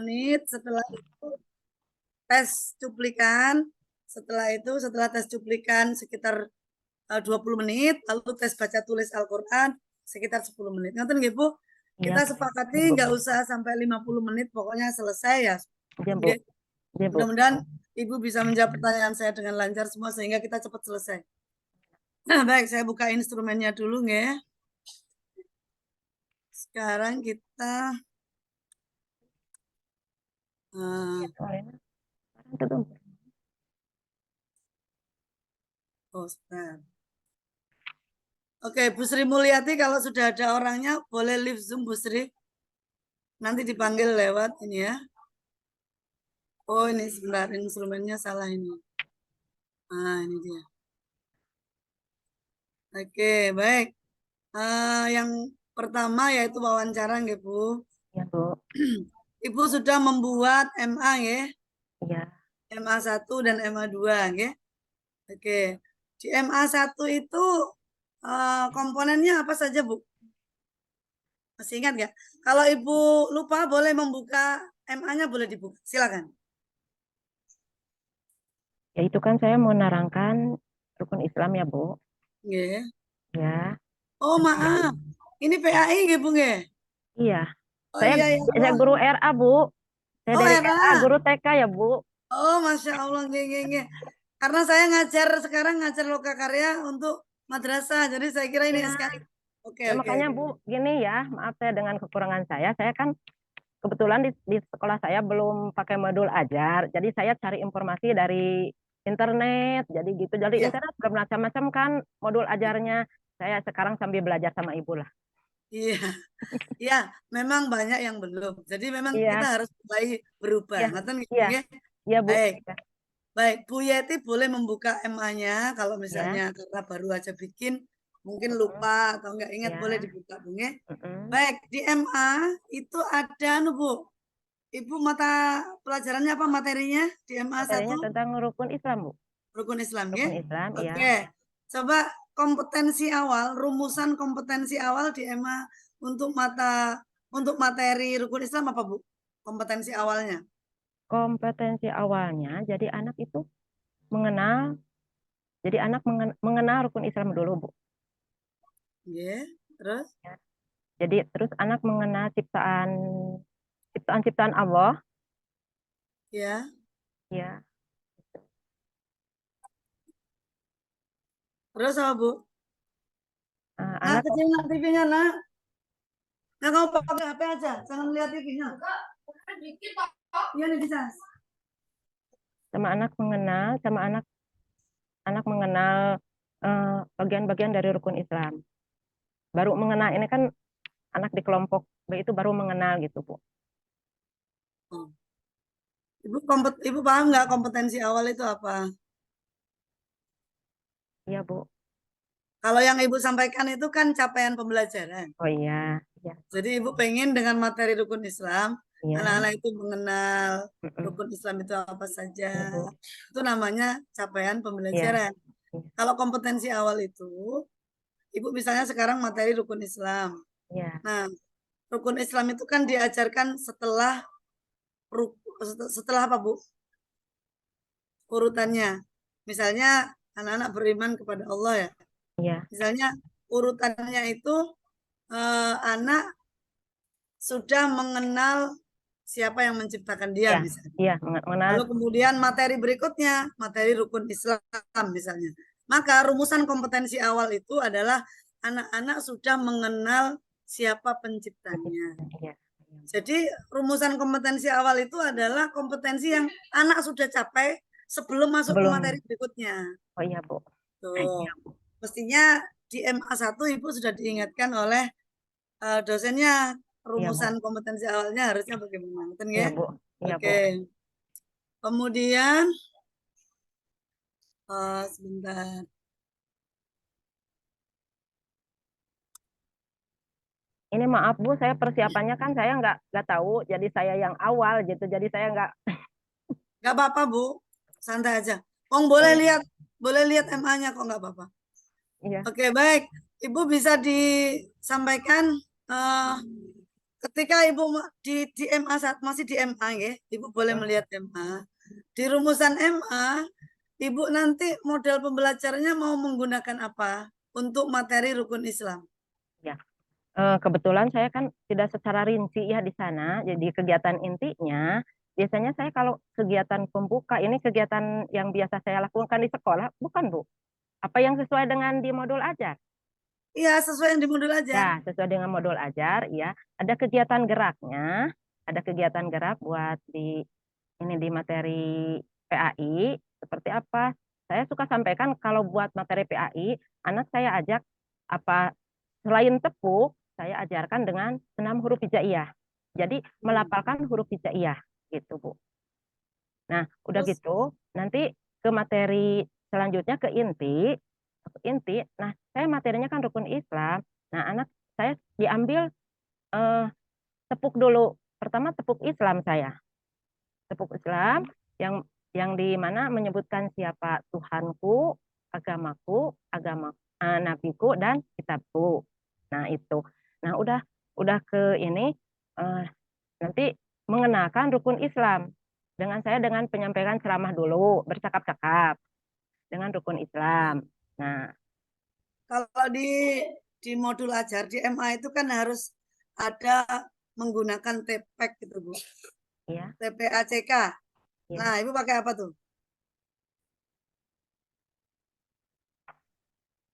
menit. Setelah itu tes cuplikan. Setelah tes cuplikan sekitar 20 menit, lalu tes baca tulis Al-Quran sekitar 10 menit. Ngerti nggih, Bu? Iya, Kita sepakati nggak usah sampai 50 menit, pokoknya selesai ya. iya, Bu. Iya, Bu. Mudah-mudahan Ibu bisa menjawab pertanyaan saya dengan lancar semua sehingga kita cepat selesai. Nah, baik, saya buka instrumennya dulu ya. Sekarang kita sebentar. Oke, Bu Sri Mulyati, kalau sudah ada orangnya boleh live Zoom, Bu Sri. Nanti dipanggil lewat ini ya. Oh, ini sebentar, instrumennya salah ini. Nah, ini dia. Oke, baik. Yang pertama yaitu wawancara, nggih, Bu. Iya, Bu. Ibu sudah membuat MA ya. Iya. MA 1 dan MA 2 ya. Oke. Di MA 1 itu komponennya apa saja, Bu? Masih ingat nggak? Kalau Ibu lupa boleh membuka MA-nya, boleh dibuka. Silakan. Ya itu kan saya mau nerangkan rukun Islam ya, Bu. Nggih. Ya. Oh, maaf. Ini PAI nggih, Bu nggih? Iya. Oh Saya iya ya. saya guru RA, Bu. Saya Oh, dari RA, era. guru TK ya, Bu. Oh, Masya Allah, nggih. Karena saya sekarang ngajar loka karya untuk madrasah, jadi saya kira ini Ya. SKI. Oke, Ya oke, makanya, oke. Bu, gini ya, maaf saya dengan kekurangan saya kan kebetulan di sekolah saya belum pakai modul ajar, jadi saya cari informasi dari internet, jadi gitu. Jadi Iya, internet bermacam-macam kan modul ajarnya. Saya sekarang sambil belajar sama ibu lah. iya, iya. Memang banyak yang belum. Jadi memang kita Iya, harus mulai berubah. iya, Ngoten nggih, Bu, iya, nggih? iya, Bu. Baik, baik. Bu Yeti boleh membuka MA-nya kalau Ya, misalnya karena baru aja bikin, mungkin mm-mm, lupa atau nggak ingat boleh ya, dibuka, Bu, nggih? mm-mm. Baik, di MA itu ada Bu. Ibu mata pelajarannya apa materinya di MA Materinya 1? tentang rukun Islam, Bu. Rukun Islam ya. Rukun Islam, iya. Oke. Coba kompetensi awal, rumusan kompetensi awal di EMA untuk materi rukun Islam apa, Bu? Kompetensi awalnya. Kompetensi awalnya, jadi anak itu mengenal, jadi anak mengenal rukun Islam dulu, Bu. Ya. Terus Ya. Jadi terus anak mengenal ciptaan Allah, ya. ya. Terus apa, Bu? Nah, Anak kecil nak TV-nya, Nak. Nah, kamu pakai HP aja, jangan lihat TV-nya. Iya nih bisa. sama anak mengenal bagian-bagian dari rukun Islam. Baru mengenal ini kan anak di kelompok B itu baru mengenal gitu, Bu. Oh. Ibu paham nggak kompetensi awal itu apa? Iya, Bu. Kalau yang Ibu sampaikan itu kan capaian pembelajaran. Oh iya, iya, Jadi Ibu pengen dengan materi rukun Islam, iya. anak-anak itu mengenal Mm-mm. rukun Islam itu apa saja. Iya, Bu. Itu namanya capaian Iya, pembelajaran. iya, Kalau kompetensi awal itu, Ibu misalnya sekarang materi rukun Islam. iya, Nah, rukun Islam itu kan diajarkan setelah apa, Bu? Urutannya. Misalnya anak-anak beriman kepada Allah ya. iya, Misalnya urutannya itu anak sudah mengenal siapa yang menciptakan dia iya, misalnya. iya, mengenal. Lalu kemudian materi berikutnya, materi rukun Islam misalnya. Maka rumusan kompetensi awal itu adalah anak-anak sudah mengenal siapa penciptanya. Iya, Jadi rumusan kompetensi awal itu adalah kompetensi yang anak sudah capai sebelum masuk ke belum. materi berikutnya. Oh iya, Bu. Tuh. Iya, Mestinya di MA 1 Ibu sudah diingatkan oleh dosennya iya, rumusan Bu. kompetensi awalnya harusnya bagaimana. Betul Iya, ya? Bu. Iya, Bu. Oke. Kemudian sebentar. Ini maaf, Bu, saya persiapannya kan saya nggak tahu, jadi saya yang awal gitu, jadi saya nggak. Nggak apa-apa, Bu. Santai aja. Kong Oh iya, boleh lihat MA-nya kok nggak apa-apa. iya. Oke, baik. Ibu bisa disampaikan ketika Ibu di MA saat masih di MA ya, Ibu boleh melihat MA. Di rumusan MA, Ibu nanti model pembelajarannya mau menggunakan apa untuk materi rukun Islam? Ya. Kebetulan saya kan tidak secara rinci ya di sana. Jadi kegiatan intinya, biasanya saya kalau kegiatan pembuka, ini kegiatan yang biasa saya lakukan di sekolah, bukan Bu? Apa yang sesuai dengan di modul ajar? Iya, sesuai yang di modul ajar. Ya, sesuai dengan modul ajar, ya. Ada kegiatan geraknya, ada kegiatan gerak buat di ini di materi PAI. Seperti apa? Saya suka sampaikan kalau buat materi PAI, anak saya ajak apa selain tepuk, saya ajarkan dengan senam huruf hijaiyah. Jadi melafalkan huruf hijaiyah gitu, Bu. Nah, udah Terus gitu, nanti ke materi selanjutnya ke inti, ke inti. Nah, saya materinya kan rukun Islam. Nah, anak saya diambil eh, tepuk dulu. Pertama tepuk Islam saya. Tepuk Islam yang di mana menyebutkan siapa Tuhanku, agamaku, nabiku dan kitabku. Nah, itu. Nah, udah ke ini eh, nanti mengenalkan rukun Islam. Dengan penyampaian ceramah dulu, bercakap-cakap dengan rukun Islam. Nah, kalau di modul ajar di MA itu kan harus ada menggunakan TPAC gitu Bu. ya, TPACK. Nah, ya, Ibu pakai apa tuh?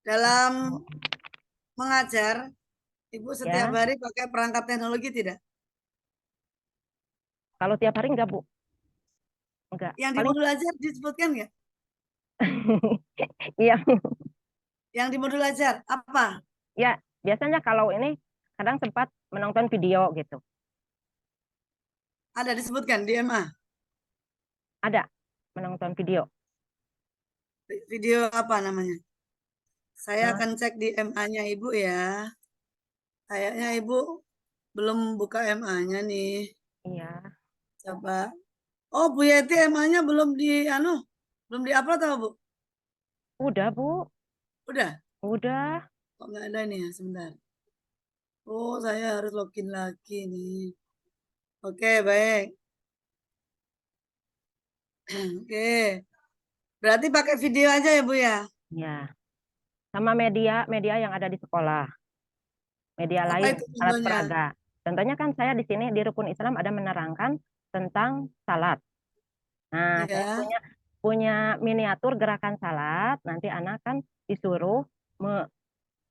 Dalam mengajar, Ibu setiap ya. hari pakai perangkat teknologi tidak? Kalau tiap hari enggak, Bu. Enggak. Yang di Paling modul ajar disebutkan nggak? iya. Yang di modul ajar apa? Ya, biasanya kalau ini kadang sempat menonton video gitu. Ada disebutkan di MA. Ada menonton video. Video apa namanya? Saya Eh, akan cek di MA-nya Ibu ya. Kayaknya Ibu belum buka MA-nya nih. iya. Coba. Oh, Bu Yeti MA-nya belum di belum diupload apa Bu? Udah, Bu. Udah. Udah. Kok nggak ada nih ya sebentar. Oh, saya harus login lagi nih. Oke, baik. Oke. Berarti pakai video aja ya, Bu ya? Ya. Sama media yang ada di sekolah. Media Apa lain, itu alat contohnya? peraga. Contohnya kan saya di sini di Rukun Islam ada menerangkan tentang salat. Nah, saya Ya. punya punya miniatur gerakan salat. Nanti anak kan disuruh me-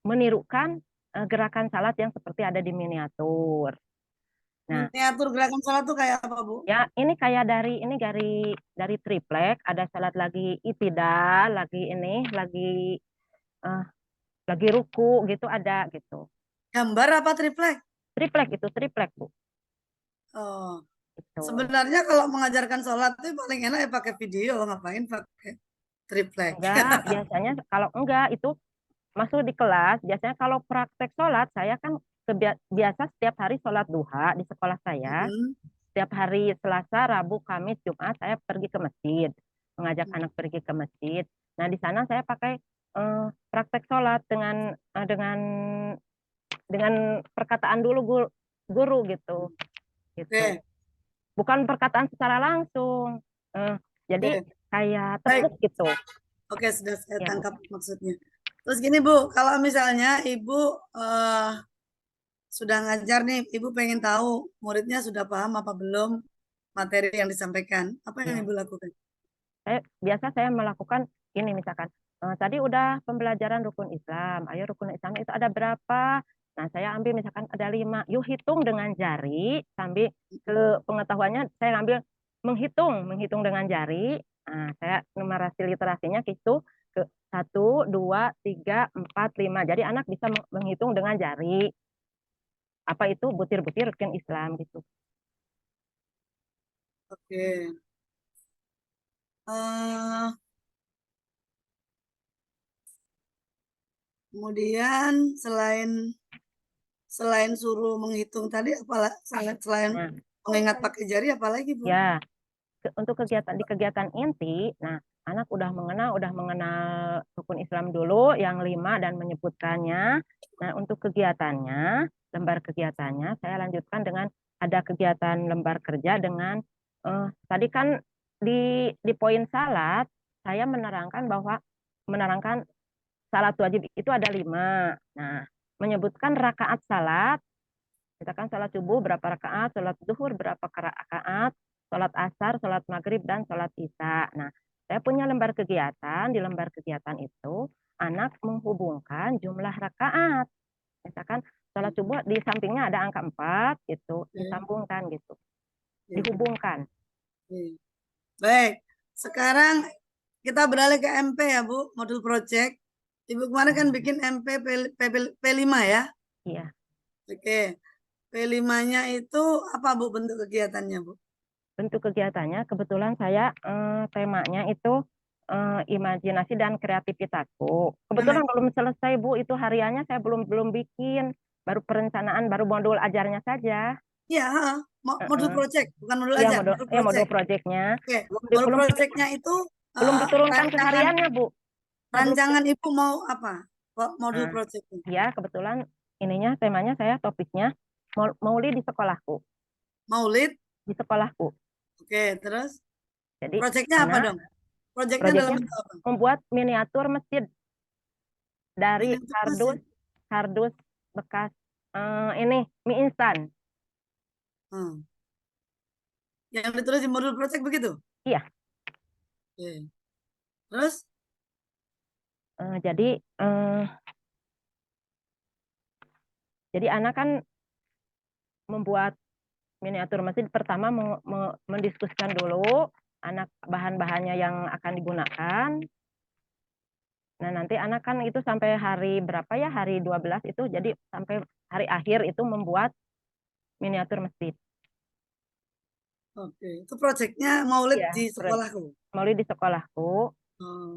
menirukan gerakan salat yang seperti ada di miniatur. Nah, Miniatur gerakan sholat tuh kayak apa, Bu? ya ini kayak dari triplek, ada salat lagi itidal, lagi ini, eh, lagi ruku gitu ada gitu. Gambar apa triplek? Triplek Bu. Oh, Itu. sebenarnya kalau mengajarkan sholat itu paling enak ya pakai video, ngapain pakai triplek? Enggak, biasanya kalau enggak itu masuk di kelas, biasanya kalau praktek sholat, saya kan biasa setiap hari sholat duha di sekolah saya. Mm-mm. Setiap hari Selasa, Rabu, Kamis, Jumat, saya pergi ke masjid. Mengajak anak pergi ke masjid. Nah, di sana saya pakai praktek sholat dengan perkataan dulu guru gitu. Gitu. Oke, Bukan perkataan secara langsung. Eh, jadi oke. kayak Baik, tepuk gitu. oke sudah saya Ya, Bu. tangkap maksudnya. Terus gini, Bu, kalau misalnya Ibu eh, sudah ngajar nih, Ibu pengen tahu muridnya sudah paham apa belum materi yang disampaikan. Apa yang Ya. Ibu lakukan? Biasa saya melakukan ini misalkan tadi udah pembelajaran rukun Islam. Ayo rukun Islam itu ada berapa? Nah, saya ambil misalkan ada 5. Yuk hitung dengan jari sambil ke pengetahuannya saya ambil menghitung dengan jari. Nah, saya numerasi literasinya gitu ke 1, 2, 3, 4, 5. Jadi anak bisa menghitung dengan jari. Apa itu butir-butir rukun Islam gitu. Oke. Eh, kemudian selain selain suruh menghitung tadi, selain selain Nah, mengingat pakai jari, apalagi Bu? ya untuk kegiatan di kegiatan inti, nah anak udah mengenal rukun Islam dulu yang 5 dan menyebutkannya. Nah untuk kegiatannya, lembar kegiatannya, saya lanjutkan dengan ada kegiatan lembar kerja dengan tadi kan di poin salat saya menerangkan salat wajib itu ada 5. Nah, menyebutkan rakaat salat, misalkan salat subuh berapa rakaat, salat zuhur berapa rakaat, salat asar, salat maghrib, dan salat isya. Nah, saya punya lembar kegiatan. Di lembar kegiatan itu, anak menghubungkan jumlah rakaat. Misalkan salat subuh di sampingnya ada angka 4, gitu, disambungkan gitu, dihubungkan. Baik, sekarang kita beralih ke MP ya Bu, modul project. Ibu kemarin kan bikin MP P5 ya? Iya. Oke, P5-nya itu apa Bu bentuk kegiatannya Bu? Bentuk kegiatannya kebetulan saya temanya itu imajinasi dan kreativitasku. Kebetulan belum selesai Bu, itu hariannya saya belum bikin, baru perencanaan, baru modul ajarnya saja. Iya, modul project, bukan modul Iya, ajar, modul projectnya. Oke, modul projectnya itu belum diturunkan ke hariannya Bu. rancangan Ibu mau apa? Modul project. Iya, kebetulan ininya temanya saya topiknya maulid di sekolahku. Maulid di sekolahku. Oke, terus? Jadi proyeknya apa dong? Proyeknya dalam bentuk apa? Membuat miniatur masjid dari kardus bekas ini mie instan. Yang ditulis di modul project begitu? Iya. Oke. Terus? Jadi anak kan membuat miniatur masjid, pertama mendiskusikan dulu anak bahan-bahannya yang akan digunakan. Nah, nanti anak kan itu sampai hari berapa ya? Hari 12 itu, jadi sampai hari akhir itu membuat miniatur masjid. Oke, itu proyeknya maulid di sekolahku. Maulid di sekolahku. Oh,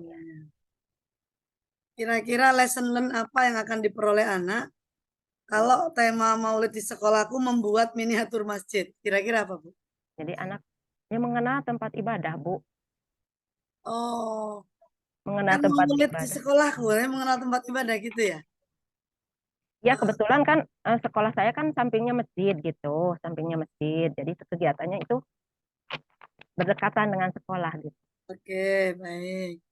kira-kira lesson learn apa yang akan diperoleh anak kalau tema maulid di sekolahku membuat miniatur masjid? Kira-kira apa, Bu? Jadi anaknya mengenal tempat ibadah, Bu. Oh, mengenal kan tempat maulid ibadah. Di sekolahku, mengenal tempat ibadah gitu ya? Ya, kebetulan kan sekolah saya kan sampingnya masjid gitu, sampingnya masjid. Jadi kegiatannya itu berdekatan dengan sekolah gitu. Oke, baik.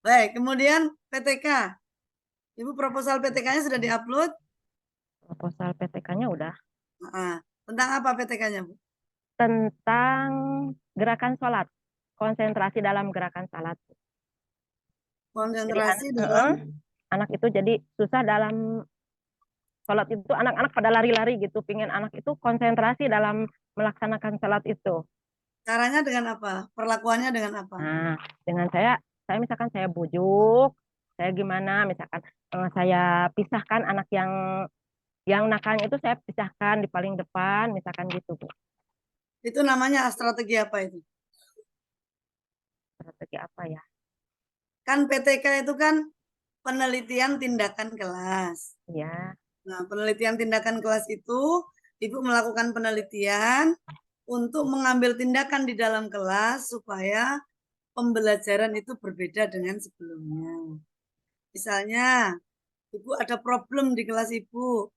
Baik, kemudian PTK. Ibu proposal PTK-nya sudah diupload? Proposal PTK-nya udah. Tentang apa PTK-nya, Bu? Tentang gerakan sholat. Konsentrasi dalam gerakan sholat. Konsentrasi Jadi, dalam anak itu jadi susah dalam sholat itu, anak-anak pada lari-lari gitu, pingin anak itu konsentrasi dalam melaksanakan sholat itu. Caranya dengan apa? Perlakuannya dengan apa? Nah, dengan saya misalkan saya bujuk, saya gimana, misalkan saya pisahkan anak yang nakalnya itu, saya pisahkan di paling depan, misalkan gitu, Bu. Itu namanya strategi apa itu? Strategi apa ya? Kan PTK itu kan penelitian tindakan kelas. Ya. Nah, penelitian tindakan kelas itu Ibu melakukan penelitian untuk mengambil tindakan di dalam kelas supaya pembelajaran itu berbeda dengan sebelumnya. Misalnya, Ibu ada problem di kelas Ibu.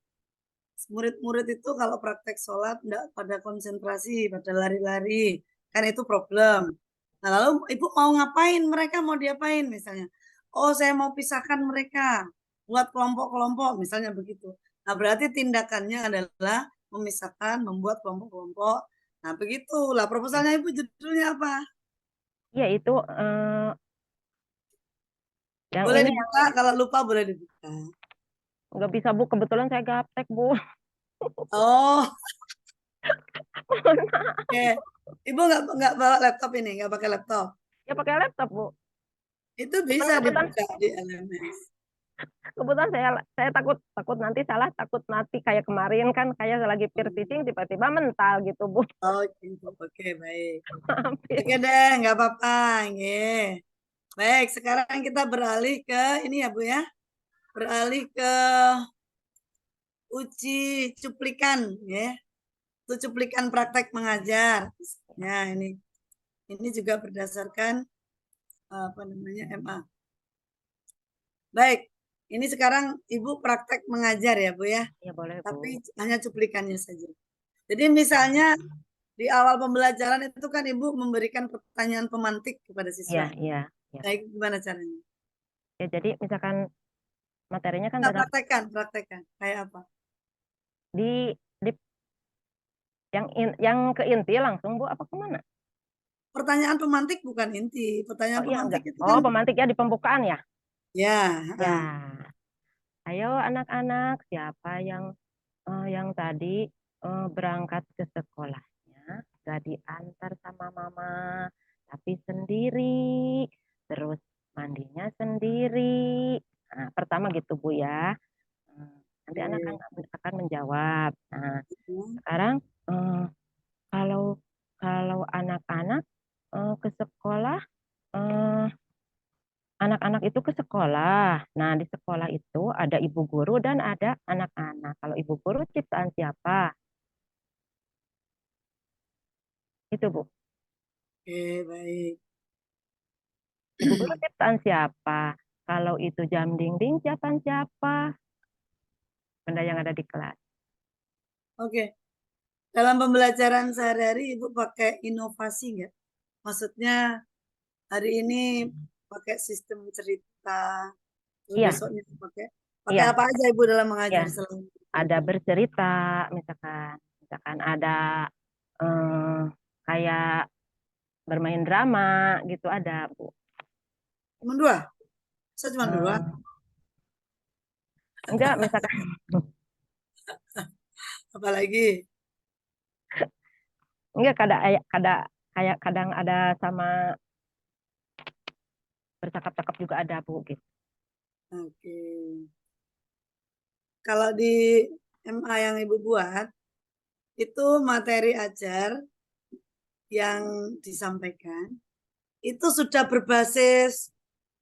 Murid-murid itu kalau praktek sholat enggak pada konsentrasi, pada lari-lari. Kan itu problem. Nah, lalu Ibu mau ngapain? Mereka mau diapain misalnya? Oh, saya mau pisahkan mereka. Buat kelompok-kelompok, misalnya begitu. Nah, berarti tindakannya adalah memisahkan, membuat kelompok-kelompok. Nah, begitulah proposalnya Ibu judulnya apa? Ya, itu yang boleh ini dibuka, kalau lupa boleh dibuka. Nggak bisa, Bu. Kebetulan saya gaptek, Bu. Oh. Oke. Ibu nggak bawa laptop ini, nggak pakai laptop? Ya pakai laptop, Bu. Itu bisa dibuka di LMS. Kebetulan saya takut nanti salah, takut nanti kayak kemarin kan kayak lagi peer teaching tiba-tiba mental gitu, Bu. Oh, gitu. Oke, baik. Oke deh, nggak apa-apa. Baik, sekarang kita beralih ke ini ya, Bu ya. Beralih ke uji cuplikan ya. Itu cuplikan praktek mengajar. Nah, ini juga berdasarkan apa namanya MA. Baik, Ini sekarang Ibu praktek mengajar ya, Bu ya. Ya boleh, Bu. Tapi hanya cuplikannya saja. Jadi misalnya di awal pembelajaran itu kan Ibu memberikan pertanyaan pemantik kepada Iya, siswa. iya, iya. Nah, itu gimana caranya? Ya, jadi misalkan materinya kan Nah, dalam praktekkan. Kayak apa? di yang ke inti langsung, Bu, apa kemana? Pertanyaan pemantik bukan inti. Oh Pertanyaan iya, enggak. pemantik itu Oh, kan pemantik ya di pembukaan ya? ya, Ya. Ayo anak-anak, siapa yang tadi berangkat ke sekolahnya gak diantar sama mama, tapi sendiri, terus mandinya sendiri. Nah, pertama gitu, Bu ya. Nanti anak akan menjawab. Nah, sekarang eh, kalau kalau anak-anak ke sekolah, eh, anak-anak itu ke sekolah. Nah, di sekolah itu ada ibu guru dan ada anak-anak. Kalau ibu guru ciptaan siapa? Itu, Bu. Oke, baik. Ibu guru ciptaan siapa? Kalau itu jam dinding, ciptaan siapa? Benda yang ada di kelas. Oke. Dalam pembelajaran sehari-hari Ibu pakai inovasi nggak? Maksudnya hari ini pakai sistem cerita, terus Iya, besoknya pakai pakai iya, apa aja Ibu dalam mengajar iya. selain Ada bercerita, misalkan ada eh, kayak bermain drama gitu ada, Bu. cuma dua? Saya cuma dua. Eh, enggak, misalkan Apalagi enggak kayak kadang ada sama bercakap-cakap juga ada, Bu, gitu. oke. Kalau di MA yang Ibu buat, itu materi ajar yang disampaikan, itu sudah berbasis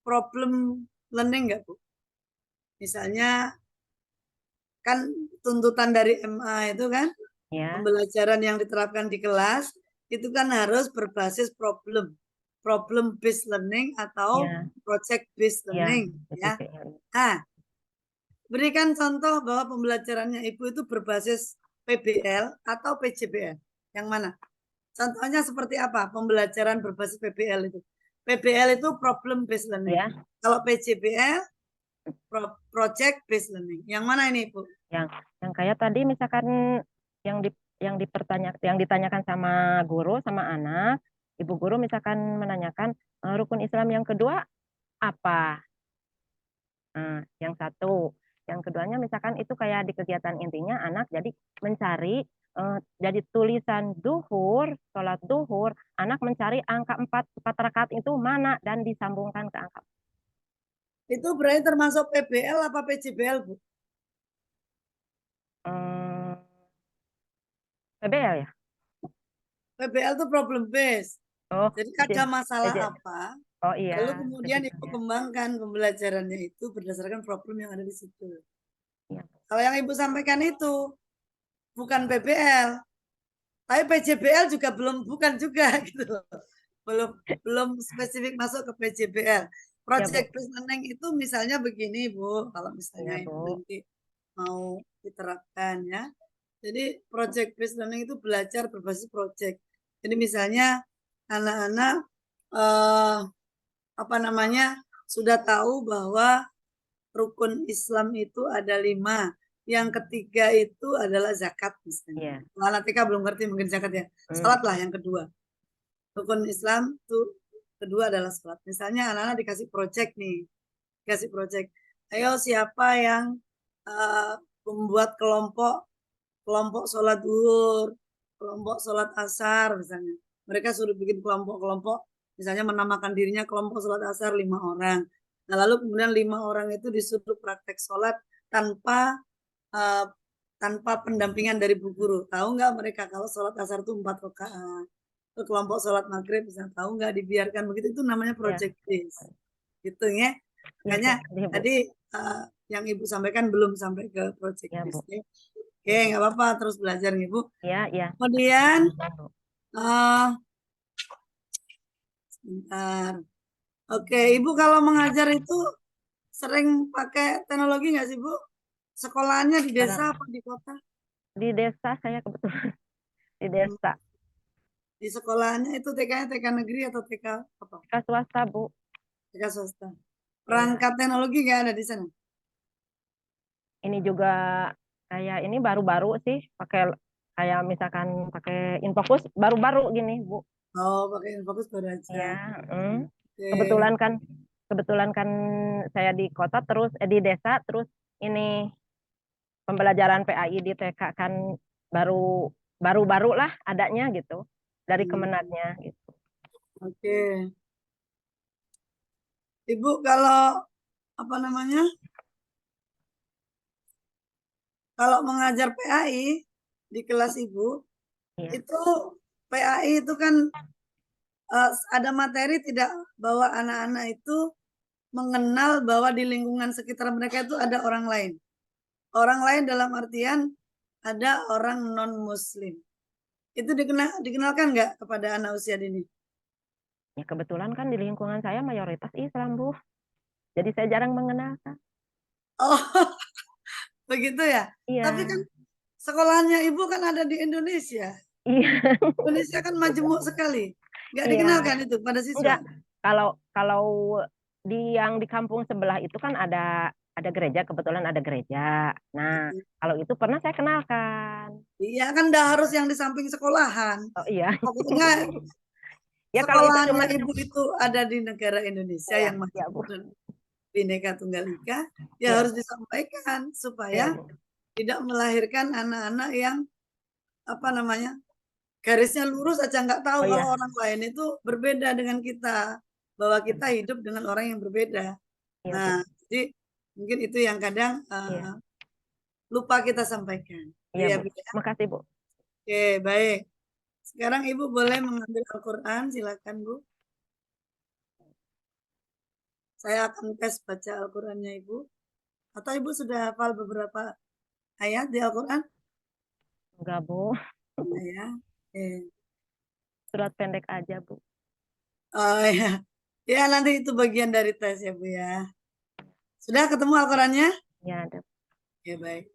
problem learning nggak, Bu? Misalnya, kan tuntutan dari MA itu kan, Ya, pembelajaran yang diterapkan di kelas, itu kan harus berbasis problem based learning atau ya, project based ya, learning, ya. PPL. Nah, berikan contoh bahwa pembelajarannya Ibu itu berbasis PBL atau PJBL. Yang mana? Contohnya seperti apa pembelajaran berbasis PBL itu? PBL itu problem based learning. Ya, Kalau PJBL project based learning. Yang mana ini, Bu? yang kayak tadi misalkan yang di yang ditanyakan sama guru sama anak, ibu guru misalkan menanyakan rukun Islam yang kedua apa? Nah, yang satu, yang keduanya misalkan itu kayak di kegiatan intinya anak jadi mencari jadi tulisan duhur, sholat duhur, anak mencari angka 4 rakaat itu mana dan disambungkan ke angka. Itu berarti termasuk PBL apa PJBL, Bu? Hmm, PBL ya? PBL itu problem based. Oh, Jadi ada masalah PJ. apa, Oh iya, lalu kemudian begitu Ibu ya. kembangkan pembelajarannya itu berdasarkan problem yang ada di situ. Iya. Kalau yang Ibu sampaikan itu bukan PBL, tapi PJBL juga bukan juga gitu loh. Belum belum spesifik masuk ke PJBL. Iya, Bu. Project based learning itu misalnya begini, Bu, kalau misalnya Iya, Ibu Bu. nanti mau diterapkan ya. Jadi project based learning itu belajar berbasis project. Jadi misalnya anak-anak apa namanya sudah tahu bahwa rukun Islam itu ada 5. Yang ketiga itu adalah zakat misalnya. Iya. Anak TK belum ngerti mungkin zakat ya. Hmm. Salat lah yang kedua. Rukun Islam itu kedua adalah salat. Misalnya anak-anak dikasih project nih, dikasih project. Ayo siapa yang membuat kelompok kelompok sholat duhur, kelompok sholat asar misalnya. Mereka suruh bikin kelompok-kelompok, misalnya menamakan dirinya kelompok sholat asar 5 orang. Nah lalu kemudian 5 orang itu disuruh praktek sholat tanpa uh, tanpa pendampingan dari bu guru. Tahu nggak mereka kalau sholat asar itu 4 rakaat? Kelompok sholat maghrib misalnya tahu nggak dibiarkan begitu, itu namanya Iya. project base gitu ya. Iya, Bu. Makanya Iya, Bu. tadi yang ibu sampaikan belum sampai ke project Iya, Bu. base ya. Oke, nggak apa-apa, terus belajar nih, Bu. Iya, iya. Kemudian, Iya, Bu. sebentar. Oke, Ibu kalau mengajar itu sering pakai teknologi nggak sih, Bu? Sekolahnya di desa Karena apa di kota? di desa saya kebetulan di Hmm, desa, Di sekolahnya itu TK-nya TK negeri atau TK apa? ke swasta Bu. TK swasta. Iya. Perangkat teknologi nggak ada di sana? Ini juga kayak ini baru-baru sih pakai kayak misalkan pakai Infocus baru-baru gini Bu. Oh, pakai Infocus baru aja. Iya. mm. Oke. Kebetulan kan kebetulan kan saya di kota terus di desa terus ini pembelajaran PAI di TK kan baru baru-baru lah adanya gitu dari Hmm, Kemenatnya gitu. Oke. Ibu kalau apa namanya? Kalau mengajar PAI di kelas Ibu, Iya. itu PAI itu kan ada materi tidak bahwa anak-anak itu mengenal bahwa di lingkungan sekitar mereka itu ada orang lain. Orang lain dalam artian ada orang non-Muslim. Itu dikenalkan nggak kepada anak usia dini? Ya kebetulan kan di lingkungan saya mayoritas Islam Bu. Jadi saya jarang mengenalkan. Oh, begitu ya. Tapi Iya. kan sekolahnya ibu kan ada di Indonesia. Iya. Indonesia kan majemuk sekali. Nggak Iya. dikenalkan itu pada siswa. Enggak, kalau kalau di yang di kampung sebelah itu kan ada gereja, kebetulan ada gereja. Nah, kalau itu pernah saya kenalkan. Iya kan dah harus yang di samping sekolahan. Oh iya, Pokoknya ya kalau itu sekolahannya cuman ibu itu ada di negara Indonesia ya, yang ya majemuk Bu, dan Bhinneka Tunggal Ika, ya ya harus Bu, disampaikan supaya ya Bu. tidak melahirkan anak-anak yang apa namanya garisnya lurus aja nggak tahu Oh kalau iya, orang lain itu berbeda dengan kita, bahwa kita hidup dengan orang yang berbeda. iya Nah, Bu, jadi mungkin itu yang kadang iya, lupa kita sampaikan. iya Iya, Bu. Bu, ya. Makasih Bu. Oke, baik. Sekarang Ibu boleh mengambil Al-Quran, silakan Bu. Saya akan tes baca Al-Qurannya Ibu. Atau Ibu sudah hafal beberapa ayat di Al-Quran? Enggak Bu, Nah, ya. Oke. surat pendek aja Bu. Oh ya. Ya, nanti itu bagian dari tes ya Bu ya. Sudah ketemu Al-Qurannya? Ya ada Ya, baik.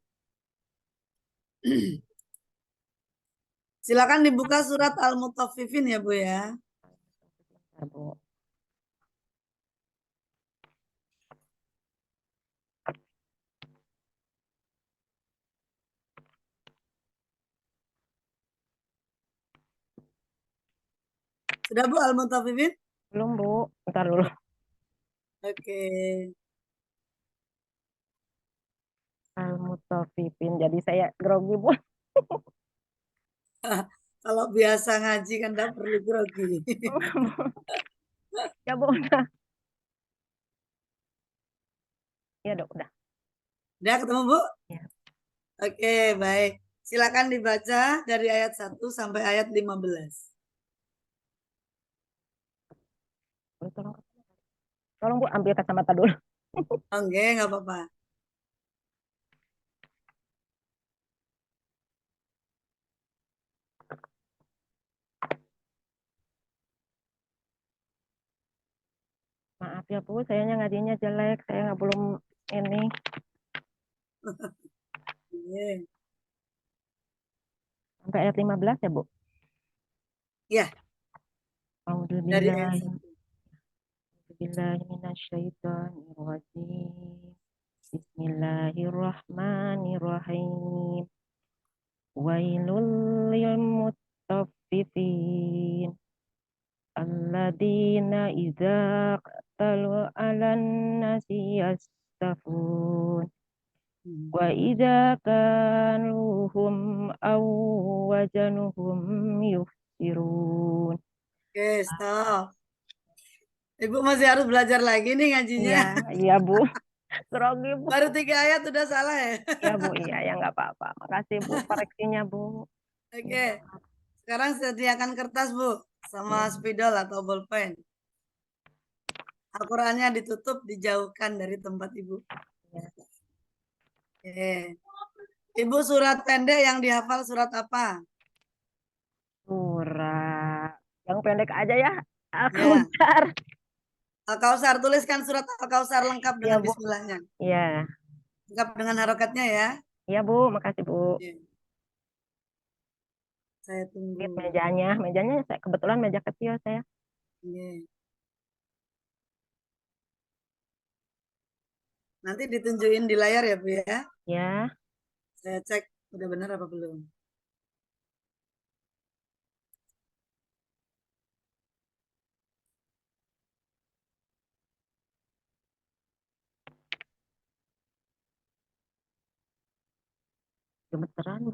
Silakan dibuka surat Al-Mutaffifin ya Bu ya. Bu. Sudah Bu Al-Mutaffifin? Belum Bu, ntar dulu. Oke. Al-Mutaffifin. Jadi saya grogi Bu. Kalau biasa ngaji kan tidak perlu grogi. Ya Bu, udah. Ya dok, udah. Udah ketemu Bu? Ya, Oke, baik. Silakan dibaca dari ayat 1 sampai ayat 15. tolong, tolong Bu ambil kacamata dulu. Oke, nggak apa-apa. Maaf ya Bu, sayanya ngajinya jelek. Saya nggak belum ini Oke. sampai ayat 15 ya Bu. Ya, dari ayat Alhamdulillah. 1. Bismillahirrahmanirrahim. Bismillahirrahmanirrahim. Wailul lil mutaffifin. Alladzina idza qatalu 'alan nasi yastafun. Wa idza kanuhum aw wajanuhum yukhsirun. Oke, stop. Ibu masih harus belajar lagi nih ngajinya. Iya, iya Bu. Grogi Bu. Baru 3 ayat udah salah ya. Iya Bu, iya ya nggak apa-apa. Makasih Bu koreksinya Bu. Iya, Oke, sekarang sediakan kertas Bu, sama iya, spidol atau bolpen. Al-Qurannya ditutup, dijauhkan dari tempat Ibu. iya. Oke. Ibu surat pendek yang dihafal surat apa? Surah yang pendek aja ya. Ya, Al-Kautsar. Al-Kausar, tuliskan surat Al-Kausar lengkap Iya, dengan Bu. bismillahnya. Iya. Lengkap dengan harokatnya ya. Iya, Bu. Makasih, Bu. Iya. Saya Lihat tunggu. mejanya. Mejanya saya kebetulan meja kecil saya. Iya. Nanti ditunjukin di layar ya Bu ya. Ya. Saya cek udah benar apa belum. Gemeteran, Bu.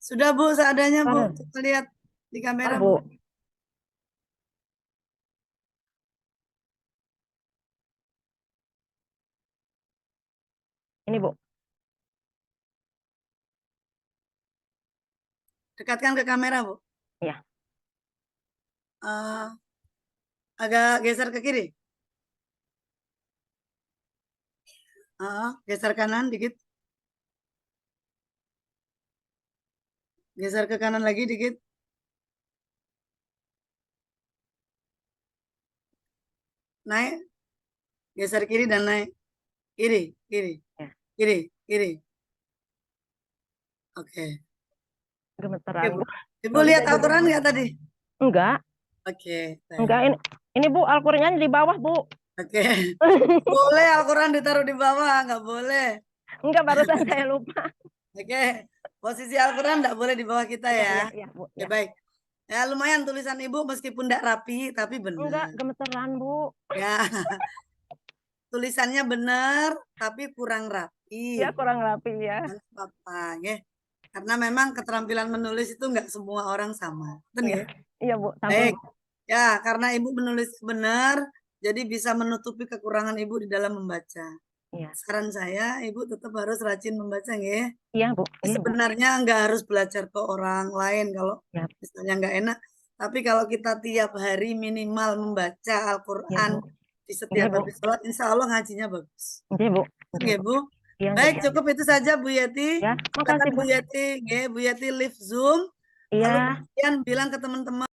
Sudah Bu, seadanya Bu. Ntar, Coba lihat di kamera ntar, Bu. Bu. Ini, Bu. Dekatkan ke kamera Bu. Iya. Eh, agak geser ke kiri. Geser kanan dikit. Geser ke kanan lagi dikit. Naik. Geser kiri dan naik. Kiri, kiri, Ya. kiri, kiri. Oke. Oke Gemeteran, Bu. Bu. Ibu Nggak bisa lihat juga. Al-Quran nggak tadi? Enggak. Oke. Enggak. Ini Bu, Al-Qur'annya di bawah, Bu. Oke. Boleh Al-Quran ditaruh di bawah, nggak boleh. Enggak, barusan saya lupa. Oke. Posisi Al-Quran nggak boleh di bawah kita Iya, ya. iya, iya, Bu. Oke, Ya. baik. Ya lumayan tulisan Ibu meskipun nggak rapi, tapi Enggak, benar. gemeteran, Bu. Ya, tulisannya benar, tapi kurang rapi. Ya, kurang rapi ya. Nggak apa-apa, ya. Karena memang keterampilan menulis itu nggak semua orang sama. Betul Iya. ya? Iya, Bu. Sampun, Baik. Bu. Ya, karena Ibu menulis benar, jadi bisa menutupi kekurangan Ibu di dalam membaca. Iya. Saran saya, Ibu tetap harus rajin membaca, ya. Iya, Bu. Iya, Bu. Sebenarnya nggak harus belajar ke orang lain kalau Ya. misalnya nggak enak. Tapi kalau kita tiap hari minimal membaca Iya, Al-Quran Bu. di Iya, setiap Bu. habis sholat, insya Allah ngajinya bagus. Iya, Bu. Iya, Oke, Bu. Bu. Iya, Baik, iya. cukup itu saja Bu Yeti. Ya, Silakan makasih, Bu Bu. Yeti, Bu Yeti live Zoom. Lalu Iya. kemudian bilang ke teman-teman